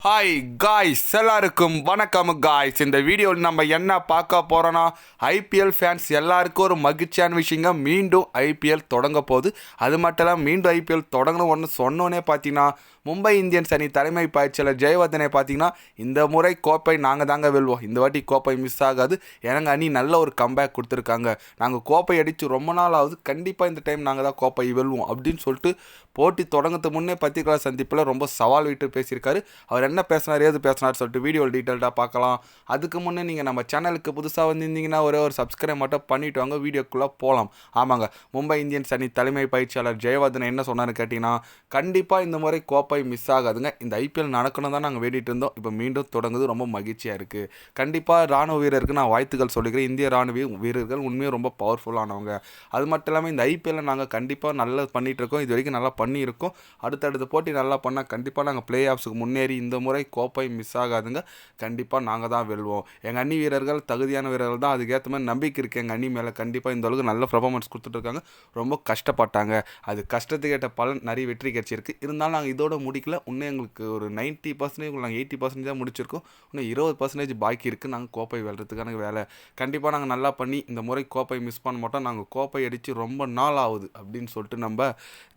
Hi guys, எல்லாருக்கும் வணக்கம் guys. இந்த வீடியோவில் நம்ம என்ன பார்க்க போகிறோன்னா, ஐபிஎல் ஃபேன்ஸ் எல்லாருக்கும் ஒரு மகிழ்ச்சியான விஷயங்க. மீண்டும் ஐபிஎல் தொடங்க போகுது. அது மட்டும் இல்லாமல் மீண்டும் ஐபிஎல் தொடங்கணும் ஒன்று சொன்னோன்னே பார்த்தீங்கன்னா, மும்பை இந்தியன்ஸ் அணி தலைமை பயிற்சியாளர் ஜெயவர்தனை பார்த்தீங்கன்னா, இந்த முறை கோப்பை நாங்கள் தாங்க வெல்வோம், இந்த வாட்டி கோப்பை மிஸ் ஆகாது, எனக்கு அணி நல்ல ஒரு கம்பேக் கொடுத்துருக்காங்க, நாங்கள் கோப்பை அடித்து ரொம்ப நாள் ஆகுது, கண்டிப்பாக இந்த டைம் நாங்கள் தான் கோப்பை வெல்வோம் அப்படின்னு சொல்லிட்டு போட்டி தொடங்கிறதுக்கு முன்னே பத்திரிகை சந்திப்பில் ரொம்ப சவால் விட்டு பேசியிருக்காரு. அவர் என்ன பேசினார், ஏது பேசினார் சொல்லிட்டு வீடியோ டீட்டெயில்டாக பார்க்கலாம். அதுக்கு முன்னே நீங்கள் நம்ம சேனலுக்கு புதுசாக வந்திருந்தீங்கன்னா ஒரே ஒரு சப்ஸ்கிரைப் மட்டும் பண்ணிவிட்டு வாங்க, வீடியோக்குள்ளே போகலாம். ஆமாங்க, மும்பை இந்தியன்ஸ் அணி தலைமை பயிற்சியாளர் ஜெயவர்தன் என்ன சொன்னார்னு கேட்டிங்கன்னா, கண்டிப்பாக இந்த முறை கோப்பை மிஸ் ஆகாதுங்க, இந்த ஐபிஎல் நடக்கணும் தான் நாங்கள் வேண்டிகிட்டு இருந்தோம், இப்போ மீண்டும் தொடங்குது, ரொம்ப மகிழ்ச்சியாக இருக்குது. கண்டிப்பாக ராணுவ வீரருக்கு நான் வாழ்த்துக்கள் சொல்லிக்கிறேன். இந்திய ராணுவ வீரர்கள் உண்மையாக ரொம்ப பவர்ஃபுல்லானவங்க. அது மட்டும் இல்லாமல் இந்த ஐபிஎல்லை நாங்கள் கண்டிப்பாக நல்லா பண்ணிகிட்ருக்கோம், இது வரைக்கும் நல்லா பண்ணியிருக்கோம். அடுத்தடுத்த போட்டி நல்லா பண்ணால் கண்டிப்பாக நாங்கள் பிளே ஆஃப்ஸுக்கு முன்னேறி இந்த முறை கோப்பை மிஸ் ஆகாதுங்க, கண்டிப்பாக நாங்கள் தான் வெல்வோம். எங்கள் அணி வீரர்கள் தகுதியான வீரர்கள் தான், அதுக்கேற்ற மாதிரி நம்பிக்கை இருக்குது எங்கள் அணி மேலே. கண்டிப்பாக இந்த அளவுக்கு நல்ல பர்ஃபார்மன்ஸ் கொடுத்துட்ருக்காங்க, ரொம்ப கஷ்டப்பட்டாங்க, அது கஷ்டத்துக்கு ஏற்ற பலன் நிறைய வெற்றி கிடச்சிருக்கு. இருந்தாலும் நாங்கள் இதோட முடிக்கல, இன்னும் எங்களுக்கு ஒரு 90% நாங்கள் 80% தான் முடிச்சிருக்கோம், இன்னும் 20% பாக்கி இருக்குது நாங்கள் கோப்பை வெல்றதுக்கான வேலை. கண்டிப்பாக நாங்கள் நல்லா பண்ணி இந்த முறை கோப்பை மிஸ் பண்ண மாட்டோம், நாங்கள் கோப்பை அடித்து ரொம்ப நாள் ஆகுது அப்படின்னு சொல்லிட்டு நம்ம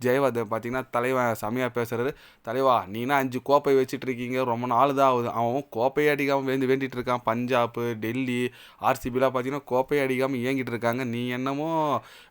ஜெயவர்தன் பார்த்திங்கன்னா தலைவன் செமையாக பேசுகிறாரு. தலைவா, நீனா 5 கோப்பை வச்சுட்டு இருக்கீங்க, ரொம்ப நாள் தான் ஆகுது, அவன் கோப்பையை அடிக்காமல் வேண்டிகிட்டு இருக்கான். பஞ்சாப், டெல்லி, ஆர்சிபிலாம் பார்த்தீங்கன்னா கோப்பையை அடிக்காமல் இயங்கிட்டு இருக்காங்க, நீ என்னமோ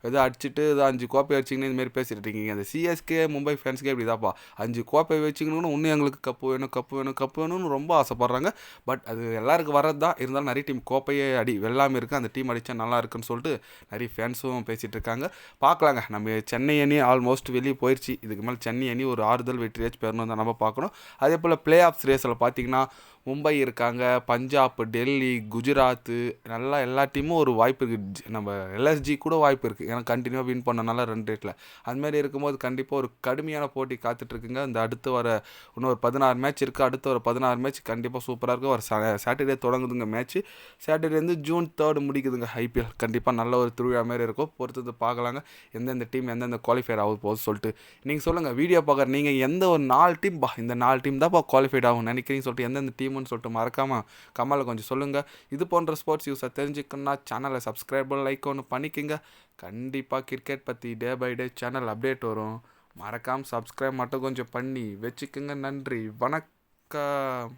ஏதோ அடிச்சுட்டு ஏதோ 5 கோப்பை அடிச்சிங்கன்னு இதுமாரி பேசிகிட்டு இருக்கீங்க. அந்த சிஎஸ்கே மும்பை ஃபேன்ஸ்க்கே இப்படி தான்ப்பா, 5 கோப்பை வச்சுக்கணும்னு இன்னும் எங்களுக்கு கப்பு வேணும் கப்பு வேணும் கப்பு வேணும்னு ரொம்ப ஆசைப்பட்றாங்க. பட் அது எல்லாருக்கும் வர்றது தான், இருந்தாலும் நிறைய டீம் கோப்பையே வெல்லாமல் இருக்குது, அந்த டீம் அடித்தா நல்லா இருக்குன்னு சொல்லிட்டு நிறைய ஃபேன்ஸும் பேசிகிட்டு இருக்காங்க. பார்க்கலாங்க, நம்ம சென்னை அணி ஆல்மோஸ்ட் வெளியே போயிடுச்சு, இதுக்கு மேலே சென்னை அணி ஒரு ஆறுதல் வெற்றியாச்சு பெறணும் தான் நம்ம பார்க்கணும். அதே போல் பிளே ஆஃப்ஸ் ரேஸில் பார்த்திங்கன்னா மும்பை இருக்காங்க, பஞ்சாப், டெல்லி, குஜராத்து, நல்லா எல்லா டீமும் ஒரு வாய்ப்பு இருக்குது. நம்ம எல்எஸ்ஜி கூட வாய்ப்பு இருக்குது, ஏன்னா கண்டினியூவாக வின் பண்ணனால ரன் ரேட்டில். அதுமாரி இருக்கும்போது கண்டிப்பாக ஒரு கடுமையான போட்டி காத்துட்ருக்குங்க. இந்த அடுத்து வர இன்னும் ஒரு 16 மேட்ச் இருக்குது, அடுத்து ஒரு 16 மேட்ச் கண்டிப்பாக சூப்பராக இருக்கும். ஒரு சாட்டர்டே தொடங்குதுங்க மேட்ச்சு, சாட்டர்டே ஜூன் 3 முடிக்குதுங்க ஐபிஎல். கண்டிப்பாக நல்ல ஒரு திருவிழா மாரி இருக்கும், பொறுத்தது பார்க்கலாங்க எந்தெந்த டீம் எந்தெந்த குவாலிஃபைட் ஆக போகுது சொல்லிட்டு. நீங்கள் சொல்லுங்கள், வீடியோ பார்க்குற நீங்கள் எந்த ஒரு 4 டீம் இந்த 4 டீம் தான் குவாலிஃபைட் ஆகும் நினைக்கிறீங்கன்னு சொல்லிட்டு எந்தெந்த டீம்னு சொல்லிட்டு மறக்காமல் கமெண்ட்டில் கொஞ்சம் சொல்லுங்கள். இது போன்ற ஸ்போர்ட்ஸ் யூஸை தெரிஞ்சுக்கணுன்னா சேனலை சப்ஸ்கிரைப் லைக் ஒன்று பண்ணிக்கோங்க. கண்டிப்பாக கிரிக்கெட் பற்றி day by day channel update வரும், மறக்காமல் சப்ஸ்கிரைப் மட்டும் கொஞ்சம் பண்ணி வச்சுக்கோங்க. நன்றி, வணக்கம்.